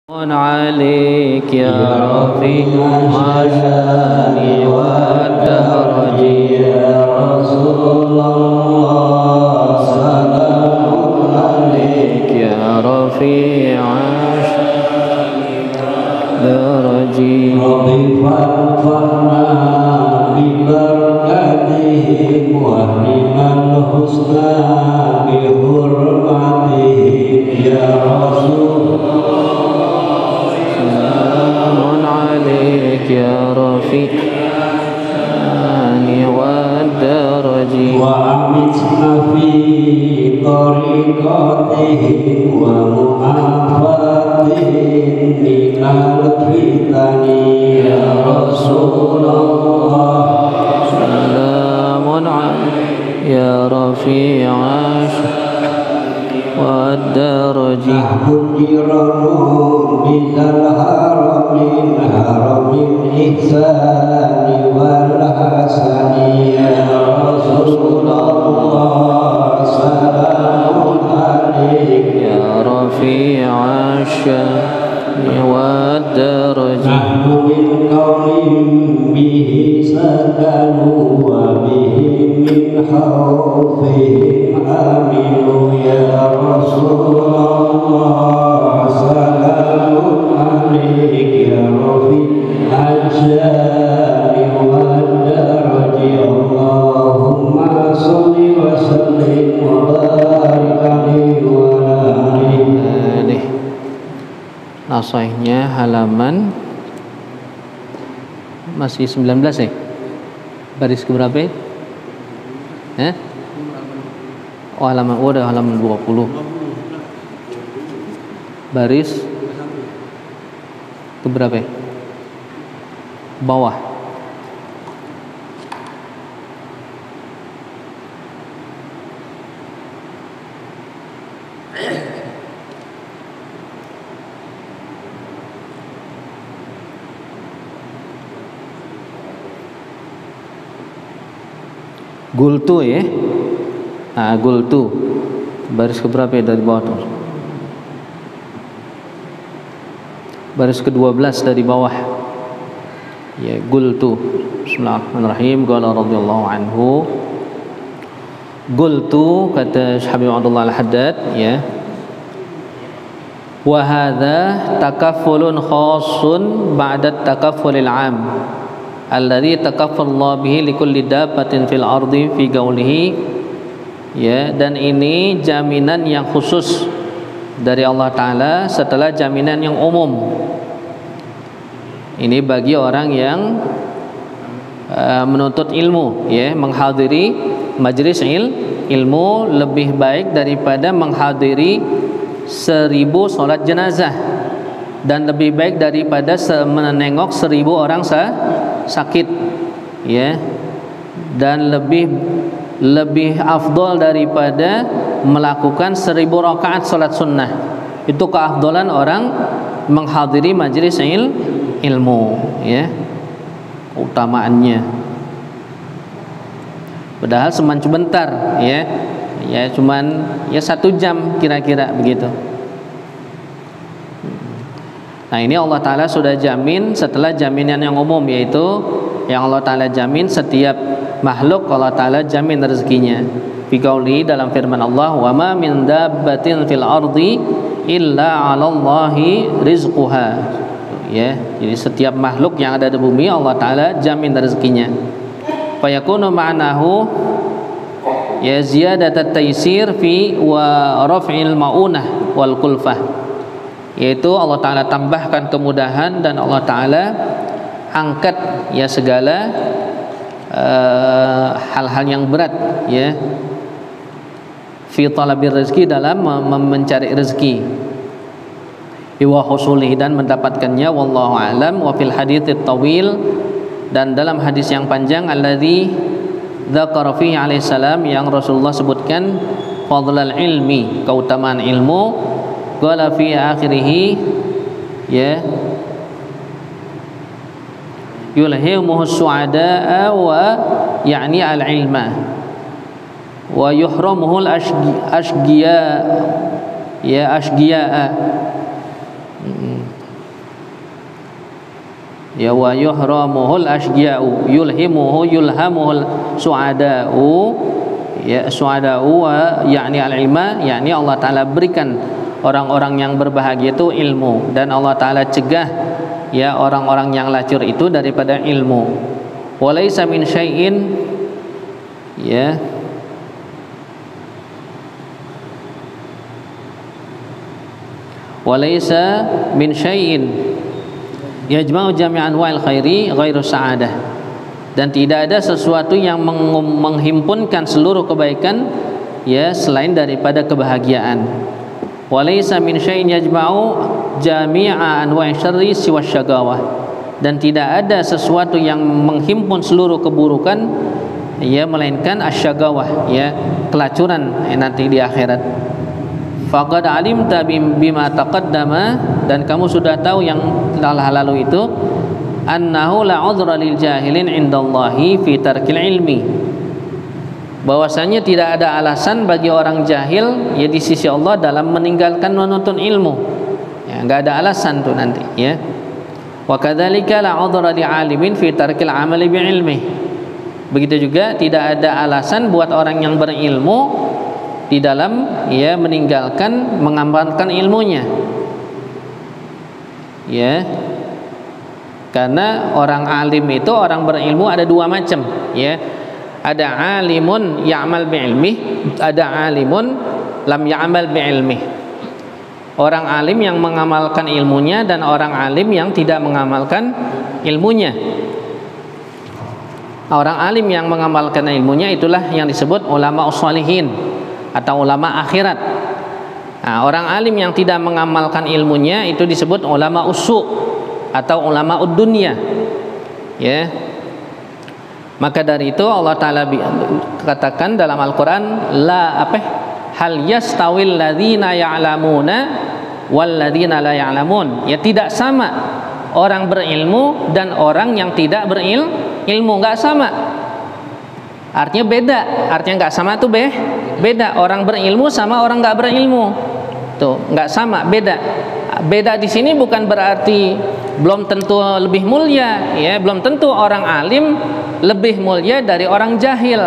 عليك يا رفيع الشان والدرج يا رسول الله سلام عليك يا رفيع الشان والدرج رضي فارفعنا ببركاتهم واهدنا الحسنى بحرمتهم يا رسول يا رفيع والدرج وأمتنا في طريقاتهم ومعافاتهم من الفتن يا رسول الله سلام عليك يا رفيع والدرج جيرانهم من الحرم الإحسان والحسن يا رسول الله سلام عليك يا رفيع الشان والدرج نحن من قوم به سكنوا وبه من خوفهم آمنوا يا رسول الله سلام عليك يا رفيع الشان والدرج اللهم صل وسلم وبارك عليه وعلى آله. Nasaihnya halaman masih 19 ya? Baris keberapa? Oh halaman, udah halaman 20. Baris keberapa? Bawah. Gultu ya. Nah, gultu. Baris keberapa ya dari bawah tuh? Baris ke-12 dari bawah. Ya, gultu. Bismillahirrahmanirrahim. Qala radhiyallahu anhu. Gultu kata Syekh Habib Abdullah Al-Haddad ya. Wa hadza takaffulun khassun ba'da takaffulil 'am. Alladzi takaffallahu bihi likulli dabbatin fil ardi fi qaulihi ya, dan ini jaminan yang khusus dari Allah Ta'ala setelah jaminan yang umum. Ini bagi orang yang menuntut ilmu ya, menghadiri majlis ilmu lebih baik daripada menghadiri 1000 sholat jenazah, dan lebih baik daripada menengok 1000 orang sakit ya, dan lebih afdol daripada melakukan 1000 rakaat salat sunnah. Itu keafdolan orang menghadiri majelis ilmu ya, keutamaannya. Padahal sebentar ya, cuman ya 1 jam kira-kira begitu. Nah ini Allah Ta'ala sudah jamin setelah jaminan yang umum, yaitu yang Allah Ta'ala jamin setiap makhluk Allah Ta'ala jamin rezekinya. Fi qauli, dalam firman Allah, wa ma min dabbatin fil ardi illa 'alallahi rizquha ya. Jadi setiap makhluk yang ada di bumi Allah Ta'ala jamin rezekinya. Fa yakunu ma'nahu ya ziyadat taysir fi wa raf'il maunah wal kulfah, yaitu Allah Ta'ala tambahkan kemudahan dan Allah Ta'ala angkat ya segala hal-hal yang berat ya, fi talabir rezeki, dalam mencari rezeki, wa husulihi, dan mendapatkannya. Wallahu a'lam. Wa fil haditsit tawil, dan dalam hadis yang panjang, alladzi dzakara fihi alaihi salam, yang Rasulullah sebutkan fadlal ilmi, keutamaan ilmu. Qala fi akhirih ya, yulhimuhu su'ada'a wa ya'ni al-ilma wa yuhramuhu al-ashqiya ya ashqiya'a Ya, wa yuhramuhul asja'u yulhamuhul su'ada'u, ya, su'ada'u wa yakni al-ilma, yakni Allah Ta'ala berikan orang-orang yang berbahagia itu ilmu, dan Allah Ta'ala cegah ya orang-orang yang lacur itu daripada ilmu. Walaysa min syai'in, ya, walaysa min syai'in yajma'u jami'an wa'il khairi ghairu sa'adah, dan tidak ada sesuatu yang menghimpunkan seluruh kebaikan ya selain daripada kebahagiaan. Walaysa min syai'in yajma'u jami'a anwa'i syarri siwa syagawah, dan tidak ada sesuatu yang menghimpun seluruh keburukan ya melainkan asyagawah, ya, kelacuran nanti di akhirat. Faqad alimta bima taqaddama, dan kamu sudah tahu yang telah lalu itu, annahu la udhra lil jahilin indallahi fi tarkil ilmi, bahwasanya tidak ada alasan bagi orang jahil ya di sisi Allah dalam meninggalkan menuntut ilmu, ya, enggak ada alasan tuh nanti, ya. Wa kadzalika la udhra li alimin fi tarkil amali bi ilmi, begitu juga tidak ada alasan buat orang yang berilmu di dalam ya meninggalkan mengamalkan ilmunya, ya, karena orang alim itu, orang berilmu ada dua macam, ya, ada alimun ya'mal bi'ilmih, ada alimun lam ya'mal bi'ilmih, orang alim yang mengamalkan ilmunya dan orang alim yang tidak mengamalkan ilmunya. Orang alim yang mengamalkan ilmunya itulah yang disebut ulama ushalihin atau ulama akhirat. Nah, orang alim yang tidak mengamalkan ilmunya itu disebut ulama usu atau ulama ud-dunya, ya. Maka dari itu Allah Ta'ala katakan dalam Al-Quran, hal yastawil ladzina ya'lamuna wal ladzina la ya'lamun, ya, tidak sama orang berilmu dan orang yang tidak berilmu, nggak sama. Artinya beda, artinya nggak sama tuh beda. Orang berilmu sama orang nggak berilmu tuh nggak sama, beda. Beda di sini bukan berarti belum tentu lebih mulia, ya, belum tentu orang alim lebih mulia dari orang jahil,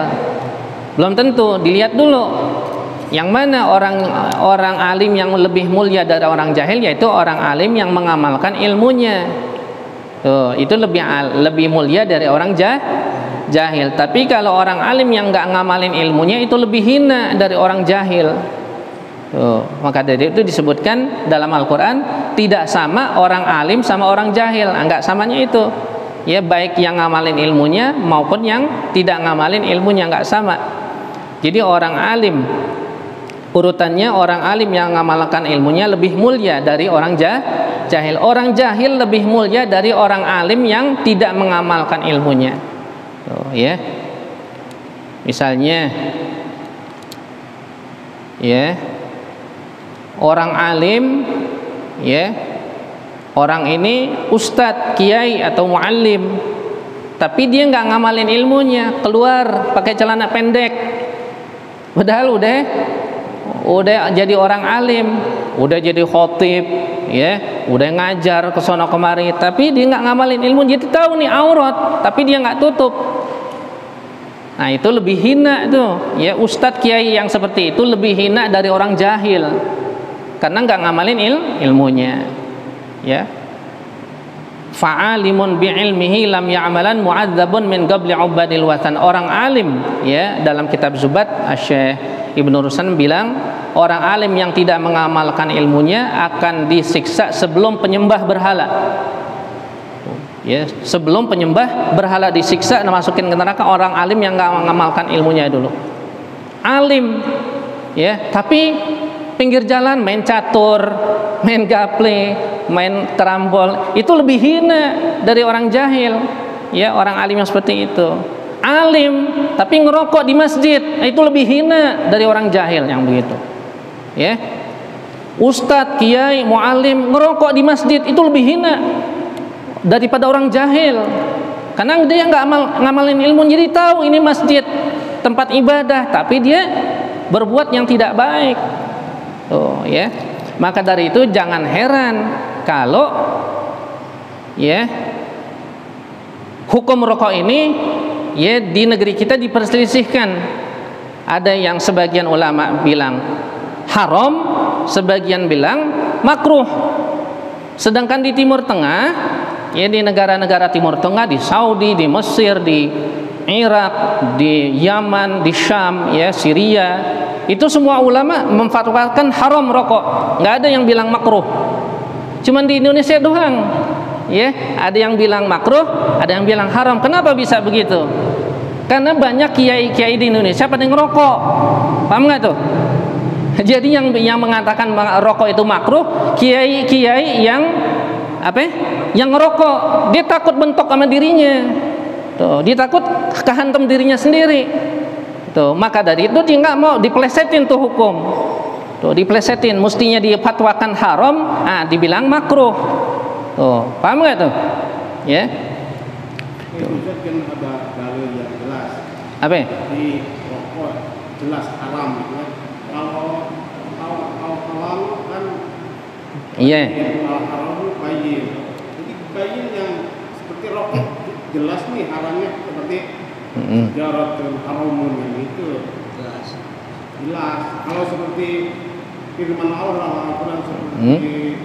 belum tentu. Dilihat dulu yang mana orang alim yang lebih mulia dari orang jahil, yaitu orang alim yang mengamalkan ilmunya. Tuh, itu lebih mulia dari orang jahil. Tapi kalau orang alim yang nggak ngamalin ilmunya itu lebih hina dari orang jahil. Tuh, maka dari itu disebutkan dalam Al-Quran tidak sama orang alim sama orang jahil, nggak samanya itu, ya, baik yang ngamalin ilmunya maupun yang tidak ngamalin ilmunya nggak sama. Jadi orang alim urutannya, orang alim yang ngamalkan ilmunya lebih mulia dari orang jahil. Orang jahil lebih mulia dari orang alim yang tidak mengamalkan ilmunya. Tuh, ya. Misalnya, ya, orang alim, ya, orang ini ustadz, kiai atau muallim, tapi dia nggak ngamalin ilmunya, keluar pakai celana pendek, padahal udah jadi orang alim, udah jadi khotib, ya, udah ngajar ke sono kemari, tapi dia nggak ngamalin ilmu. Jadi tahu nih aurat, tapi dia nggak tutup. Nah, itu lebih hina tuh, ya, ustadz kiai yang seperti itu lebih hina dari orang jahil karena nggak ngamalin ilmunya, ya. Fa'alimun bi'ilmihi lam ya'malan mu'adzabun min qabli ubadil watan. Orang alim, ya, dalam kitab Zubat Syekh Ibnu Rusan bilang, orang alim yang tidak mengamalkan ilmunya akan disiksa sebelum penyembah berhala. Ya, sebelum penyembah berhala disiksa, masukin ke neraka orang alim yang nggak mengamalkan ilmunya dulu. Alim, ya, tapi pinggir jalan main catur, main gaple, main terambol, itu lebih hina dari orang jahil, ya, orang alim yang seperti itu. Alim tapi ngerokok di masjid, itu lebih hina dari orang jahil yang begitu, ya. Ustadz, kiai, muallim ngerokok di masjid itu lebih hina daripada orang jahil, karena dia nggak ngamalin ilmu. Jadi tahu ini masjid tempat ibadah, tapi dia berbuat yang tidak baik. Tuh, ya. Maka dari itu jangan heran kalau, ya, hukum rokok ini ya di negeri kita diperselisihkan. Ada yang sebagian ulama bilang haram, sebagian bilang makruh. Sedangkan di Timur Tengah, ya di negara-negara Timur Tengah, di Saudi, di Mesir, di Irak, di Yaman, di Syam, ya Syria, itu semua ulama memfatwakan haram rokok. Nggak ada yang bilang makruh. Cuman di Indonesia doang, ya ada yang bilang makruh, ada yang bilang haram. Kenapa bisa begitu? Karena banyak kiai-kiai di Indonesia pada ngerokok, paham nggak tuh? Jadi yang mengatakan rokok itu makruh, kiai-kiai yang apa? Yang ngerokok, dia takut bentok sama dirinya, tuh, dia takut kehantam dirinya sendiri, tuh. Maka dari itu dia nggak mau diplesetin tuh hukum, tuh diplesetin, mestinya difatwakan haram, dibilang makruh, tuh, paham nggak tuh? Ya. Kan ada dalil yang jelas. Apa? Di rokok jelas haram gitu kan. Kalau kan iya. Haram bayin. Jadi bayin yang seperti rokok jelas nih haramnya seperti jaratul haramun yang itu jelas. Kalau seperti firman Allah Al-Quran seperti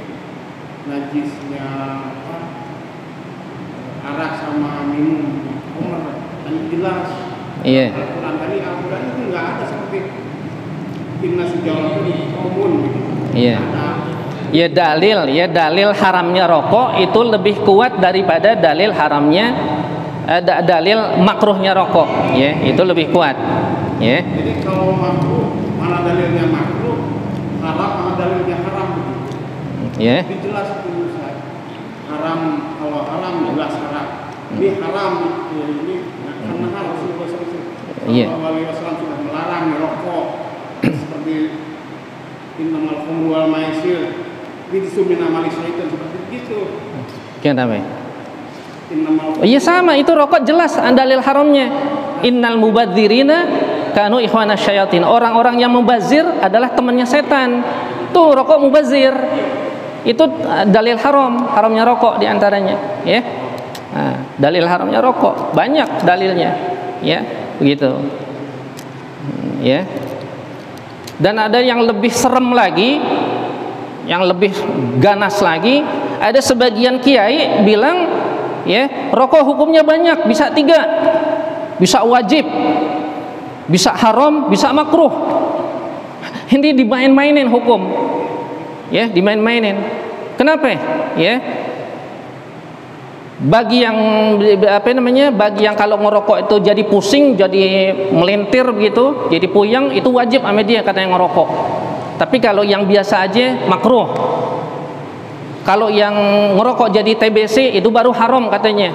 najisnya arak sama minum Umar dan jelas. Iya. Al-Quran itu nggak ada seperti inna sejaratul haramun gitu. Iya. Ya dalil haramnya rokok itu lebih kuat daripada dalil haramnya dalil makruhnya rokok, ya itu lebih kuat, ya. Jadi kalau makruh mana dalilnya makruh, haram mana dalilnya haram begitu. Ya. Jadi jelas itu haram, kalau haram jelas haram. Ini haram ini karena haram Iya. Rasulullah sudah melarang merokok seperti innamal khamru wal maisir rijsun amali syaitan seperti itu. Kenapa? Iya sama, itu rokok jelas dalil haramnya. Innal mubadzirina kanu ikhwana syayatin. Orang-orang yang mubazir adalah temannya setan. Tuh rokok mubazir. Itu dalil haramnya rokok diantaranya, ya. Nah, dalil haramnya rokok banyak dalilnya, ya begitu, ya. Dan ada yang lebih serem lagi, yang lebih ganas lagi. Ada sebagian kiai bilang, ya rokok hukumnya banyak, bisa 3, bisa wajib, bisa haram, bisa makruh. Ini dimain-mainin hukum, ya dimain-mainin. Kenapa? Ya bagi yang bagi yang kalau ngerokok itu jadi pusing, jadi melintir begitu, jadi puyeng, itu wajib sama dia kata yang ngerokok. Tapi kalau yang biasa aja makruh. Kalau yang ngerokok jadi TBC itu baru haram katanya.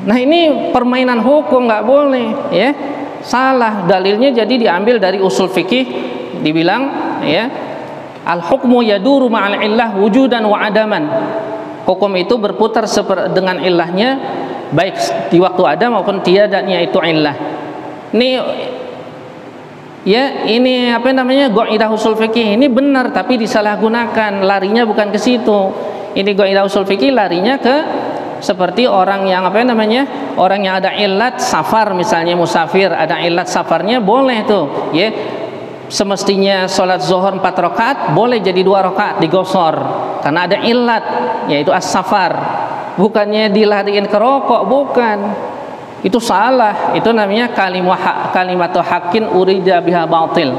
Nah ini permainan hukum, nggak boleh, ya salah dalilnya. Jadi diambil dari usul fikih, dibilang ya al hukmu yaduru ma'al illah wujudan wa adaman. Hukum itu berputar dengan ilahnya, baik di waktu ada maupun tiadanya itu illah. Ini ya ini qaidah usul fikih ini benar tapi disalahgunakan, larinya bukan ke situ. Ini qaidah usul fikih larinya ke seperti orang yang orang yang ada illat safar, misalnya musafir, ada illat safarnya boleh tuh, ya. Semestinya sholat zuhur 4 rakaat boleh jadi 2 rakaat digosor karena ada illat, yaitu as-safar. Bukannya dilariin ke rokok, bukan. Itu salah. Itu namanya kalimatu haqqin urida biha batil.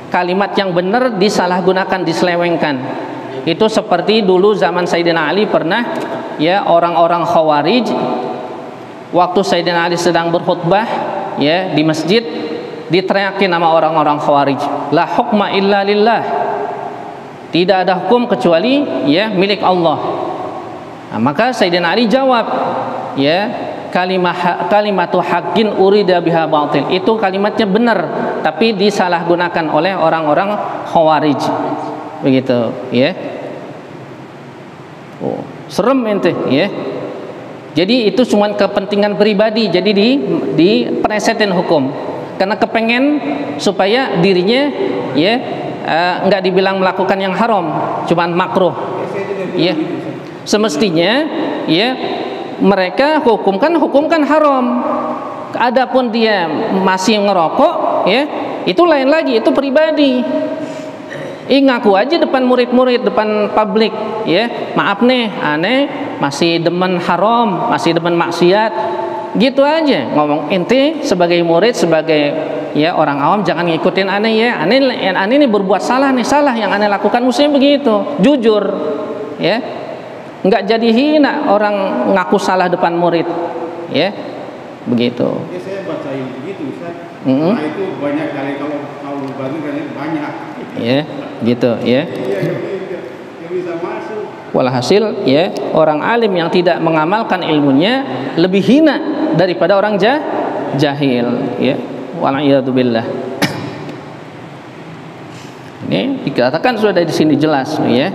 Kalimat yang benar disalahgunakan, diselewengkan. Itu seperti dulu zaman Sayyidina Ali pernah, ya orang-orang Khawarij waktu Sayyidina Ali sedang berkhutbah, ya di masjid, diteriakin nama orang-orang Khawarij, la hukma illa lillah, tidak ada hukum kecuali ya milik Allah. Nah, maka Sayyidina Ali jawab, ya kalimatu haqqin urida biha batil, itu kalimatnya benar tapi disalahgunakan oleh orang-orang Khawarij, begitu, ya. Oh, serem ente, ya. Jadi itu cuma kepentingan pribadi, jadi dipresetin hukum karena kepengen supaya dirinya ya nggak dibilang melakukan yang haram, cuman makruh, ya. Semestinya ya mereka hukumkan haram. Adapun dia masih ngerokok, ya, itu lain lagi, itu pribadi. Ngaku aja depan murid-murid, depan publik, ya, maaf nih, aneh masih demen haram, masih demen maksiat, gitu aja ngomong. Ente sebagai murid, sebagai ya orang awam jangan ngikutin aneh ya. Aneh ini berbuat salah nih, salah yang aneh lakukan, mestinya begitu, jujur, ya, nggak jadi hina orang ngaku salah depan murid, ya, begitu. Ya saya bacain begitu, Ustaz. Nah itu banyak kali kalau bantu kan banyak. Ya, gitu, ya. Iya, yang bisa masuk. Walhasil, ya, orang alim yang tidak mengamalkan ilmunya lebih hina daripada orang jahil, ya. Wal'iyadzubillah. Ini dikatakan sudah di sini jelas, ya.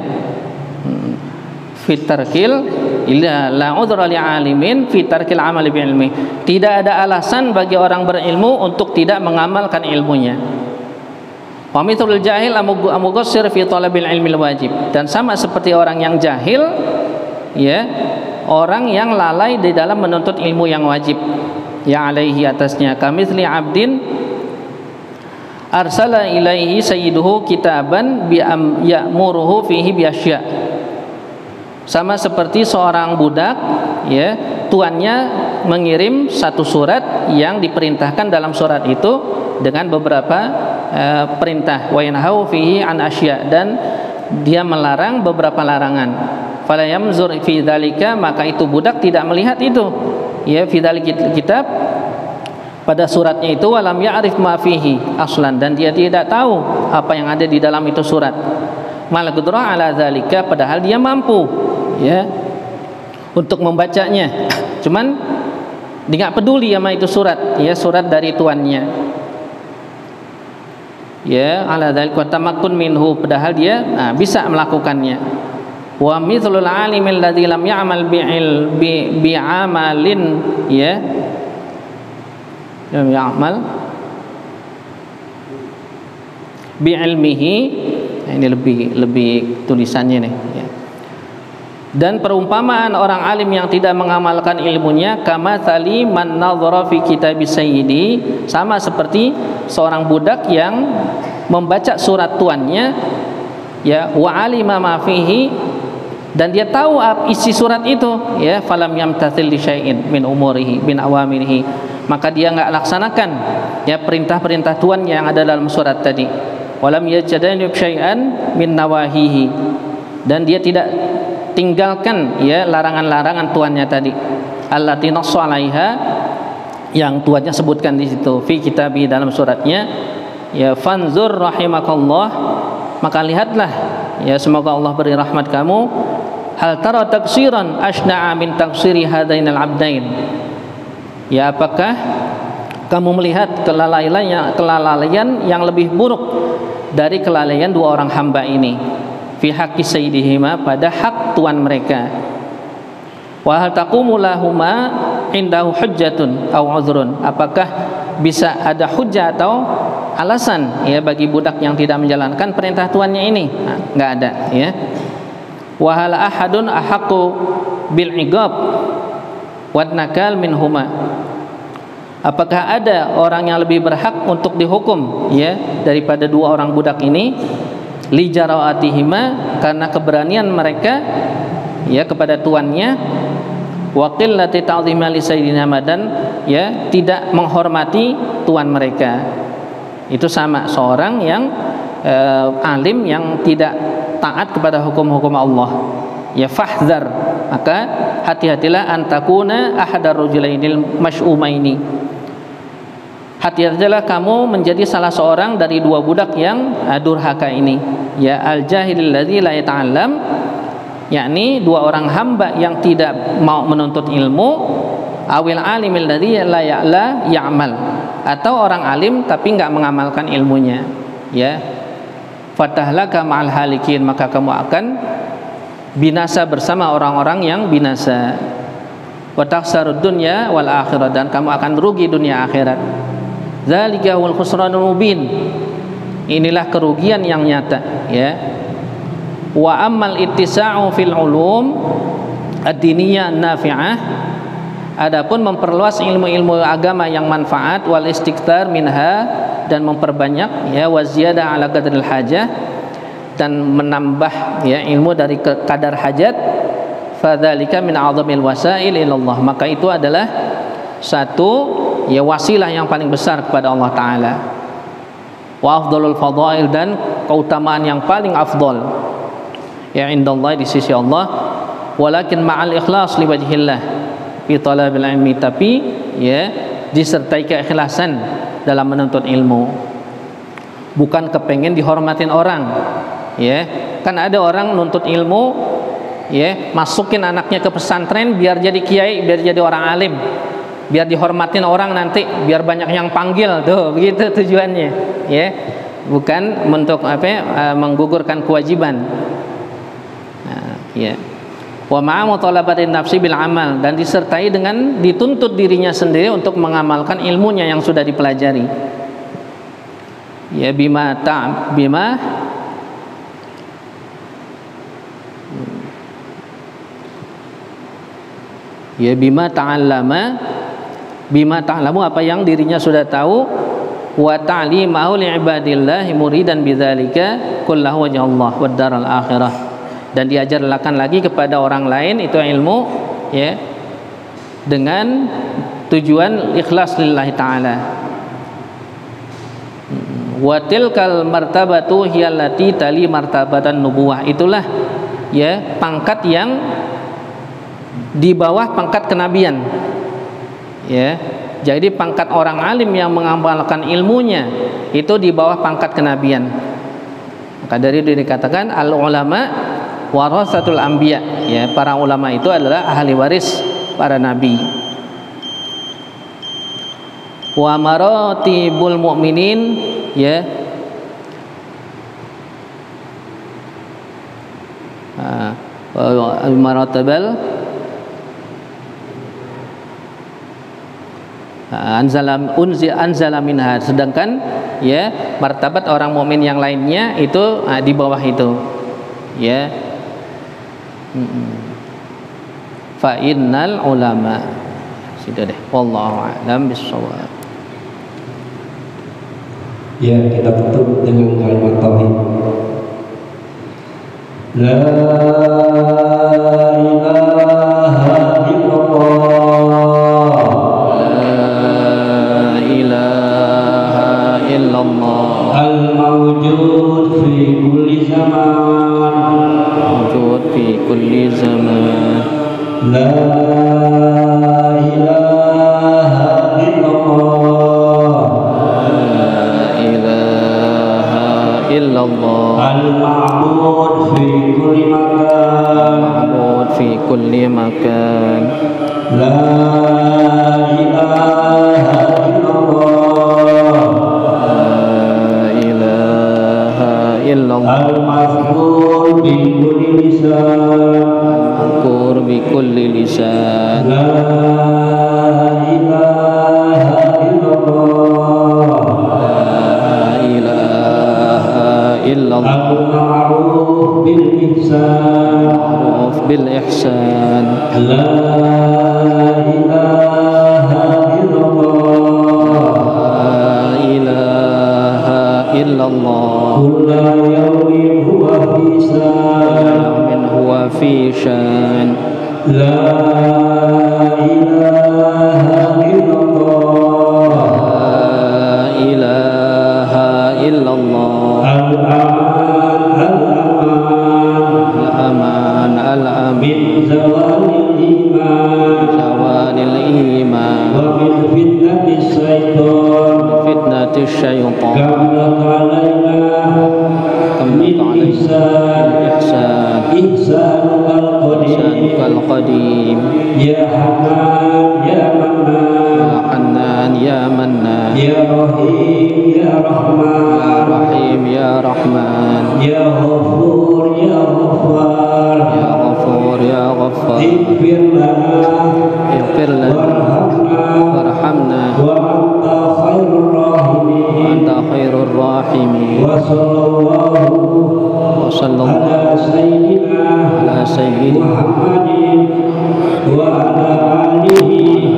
Fitarkil illa la udhra li alimin fitarkil amali bi ilmi. Tidak ada alasan bagi orang berilmu untuk tidak mengamalkan ilmunya. Wa mithlul jahil amugassir fi talabil ilmil wajib. Dan sama seperti orang yang jahil, ya, orang yang lalai di dalam menuntut ilmu yang wajib. Ya alaihi atasnya kamitsli abdin arsala ilaihi sayyiduhu kitaban bi ya'muruhu fihi bi asya'. Sama seperti seorang budak, ya, tuannya mengirim satu surat yang diperintahkan dalam surat itu dengan beberapa perintah, wa yanhau fihi an asya', dan dia melarang beberapa larangan. Fala yamzur fi dzalika, maka itu budak tidak melihat itu, ya, fi dzalikal kitab, pada suratnya itu, walam ya'rif ma fihi aslan, dan dia tidak tahu apa yang ada di dalam itu surat. Mal qudra ala dzalika, padahal dia mampu, ya, untuk membacanya, cuman dia nggak peduli sama itu surat, ya, surat dari tuannya. Ya, ala dzalika tamakkun minhu, padahal dia bisa melakukannya. Wa mithlul alimil ladzi lam ya'mal bi'amalin, ya, lam ya'mal bi'ilmihi. Ini lebih tulisannya nih, ya. Dan perumpamaan orang alim yang tidak mengamalkan ilmunya kama tali man nadhara fi kitabis sayyidi, sama seperti seorang budak yang membaca surat tuannya, ya, wa alima ma fihi, dan dia tahu isi surat itu, ya, falam yamtathil li syai'in min umurihi bin awamirihi, maka dia enggak laksanakan, ya, perintah-perintah tuannya yang ada dalam surat tadi. Walam yajtanib syai'an min nawahihi, dan dia tidak tinggalkan, ya, larangan-larangan tuannya tadi, allati nassa 'alaiha, yang tuannya sebutkan di situ, fi kitabi, dalam suratnya, ya, fanzur rahimakallah, maka lihatlah, ya, semoga Allah beri rahmat kamu, hal tara taksiran asna'a min taksiri hadainal abdain, ya, apakah kamu melihat kelalaian yang lebih buruk dari kelalaian dua orang hamba ini, fi haqqi sayyidihima, pada hak tuan mereka. Wa hal taqumu lahuma indahu hujjatun aw udhrun, apakah bisa ada hujjah atau alasan, ya, bagi budak yang tidak menjalankan perintah tuannya ini? Enggak ada, ya. Wa hal ahadun ahaqqu bil iqab wa nakal minhuma, apakah ada orang yang lebih berhak untuk dihukum, ya, daripada dua orang budak ini? Li jaraatihima, karena keberanian mereka, ya, kepada tuannya. Wa qillati ta'dhima li sayyidina, dan, ya, tidak menghormati tuan mereka. Itu sama seorang yang alim yang tidak taat kepada hukum-hukum Allah, ya, fahdhar, maka hati-hatilah antakuna ahadar rajulainil masy'umaini, hati-hatilah kamu menjadi salah seorang dari dua budak yang durhaka ini, ya, al-jahilil ladzi la yata'allam, yakni dua orang hamba yang tidak mau menuntut ilmu, awil alimil ladzi la ya'mal, atau orang alim tapi enggak mengamalkan ilmunya, ya. Fatahlaka ma'al halikin, maka kamu akan binasa bersama orang-orang yang binasa. Wa takhsarud dunya wal akhirah, dan kamu akan rugi dunia akhirat. Dzalika wal khusranul mubin, inilah kerugian yang nyata, ya. Wa ammal ittisa'u fil ulum ad-diniyah nafi'ah, Adapun memperluas ilmu-ilmu agama yang manfaat wal istikthar minha, dan memperbanyak ya, waziyadah ala qadril hajah, dan menambah ya ilmu dari kadar hajat, fadzalika min a'zamil wasail ilallah, maka itu adalah satu ya wasilah yang paling besar kepada Allah taala. Wa afdhalul fadail, dan keutamaan yang paling afdal ya indallah, di sisi Allah. Walakin ma'al ikhlas li wajhillah fi talabil ilmi, tapi ya disertai keikhlasan dalam menuntut ilmu, bukan kepengen dihormatin orang ya. Kan ada orang nuntut ilmu ya, masukin anaknya ke pesantren biar jadi kiai, biar jadi orang alim, biar dihormatin orang nanti, biar banyak yang panggil tuh, begitu tujuannya ya, bukan untuk menggugurkan kewajiban. Nah, ya. Wa ma'a mutalabatin nafsi bil amal, dan disertai dengan dituntut dirinya sendiri untuk mengamalkan ilmunya yang sudah dipelajari. Ya bima ta'lamu, apa yang dirinya sudah tahu, wa ta'limahu li ibadillah muridan bidzalika kullahu wajha Allah wad daral akhirah, dan diajarkan lagi kepada orang lain itu ilmu ya dengan tujuan ikhlas lillahi ta'ala. Wa tilkal martabatu hiyallati tali martabatan nubuwah, itulah ya pangkat yang di bawah pangkat kenabian ya. Jadi pangkat orang alim yang mengamalkan ilmunya itu di bawah pangkat kenabian. Maka dari itu dikatakan al ulama warasatul anbiya ya, para ulama itu adalah ahli waris para nabi. Wa maratibul mu'minin ya, maratibal anzala minha, sedangkan ya martabat orang mukmin yang lainnya itu di bawah itu ya. Fa innal ulama, situ deh, wallahu a'lam bissawab. Ya, kita tutup dengan kalimat tauhid. La ilaha illallah, la ilaha illallah, al-mawjud fi kulli zaman, mawjud fi kulli zaman. La ilaha illallah, la ilaha illallah, al-ma'bud fi kulli makan, ma'bud fi kulli makan. La ilaha illallah, la ilaha illallah, al-mazkur bi kulli lisan, mazkur bi kulli lisan. La ilaha illallah, la ilaha illallah, al-ma'ruf bil ihsan, ma'ruf bil ihsan. La ilaha illallah, la ilaha illallah, kulla yawmin huwa fi shan, min huwa fi shan. La ilaha illallah, la ilaha illallah, al-aman al-aman min zawalil iman, zawalil iman, wa min fitnatis syaitan, fitnatis syaitan, kamlat alaina min ihsan, ihsanukal qadim, ya hanan ya mannan, ya Hannan ya Mannan, ya rahim ya rahman, ya Rahim ya Rahman, ya ghafur ya ghaffar, ya Ghafur ya Ghaffar. ighfir lana Ighfir lana warhamna wa anta khairur rahimin, anta khairur rahimin. wa sallallahu Wa sallallahu ala sayyidina ala sayyidina Muhammadin wa ala alihi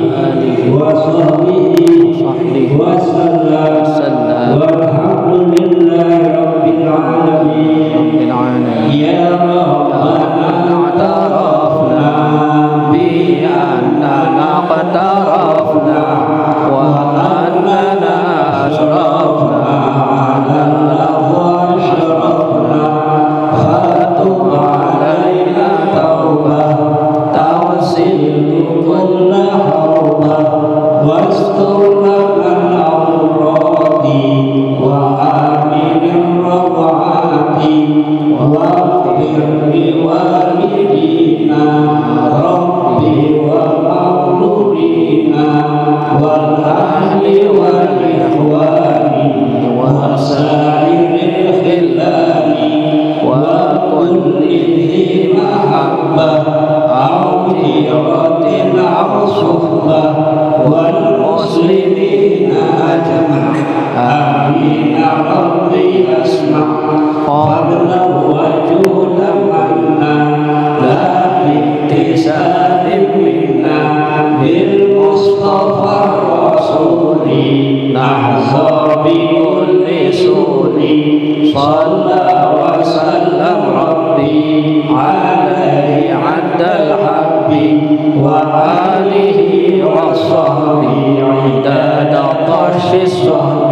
والإخوان وسائر الخلان وكل ذي محبة أو جيرة أو صحبة والمسلمين أجمعين آمين ربي أسمع فضلا وجودا منا لا باكتساب منا بالمصطفى الرسول نحظى بكل سور صلى وسلم ربي عليه عد الحب وآله وصحبه عداد طرش الصهر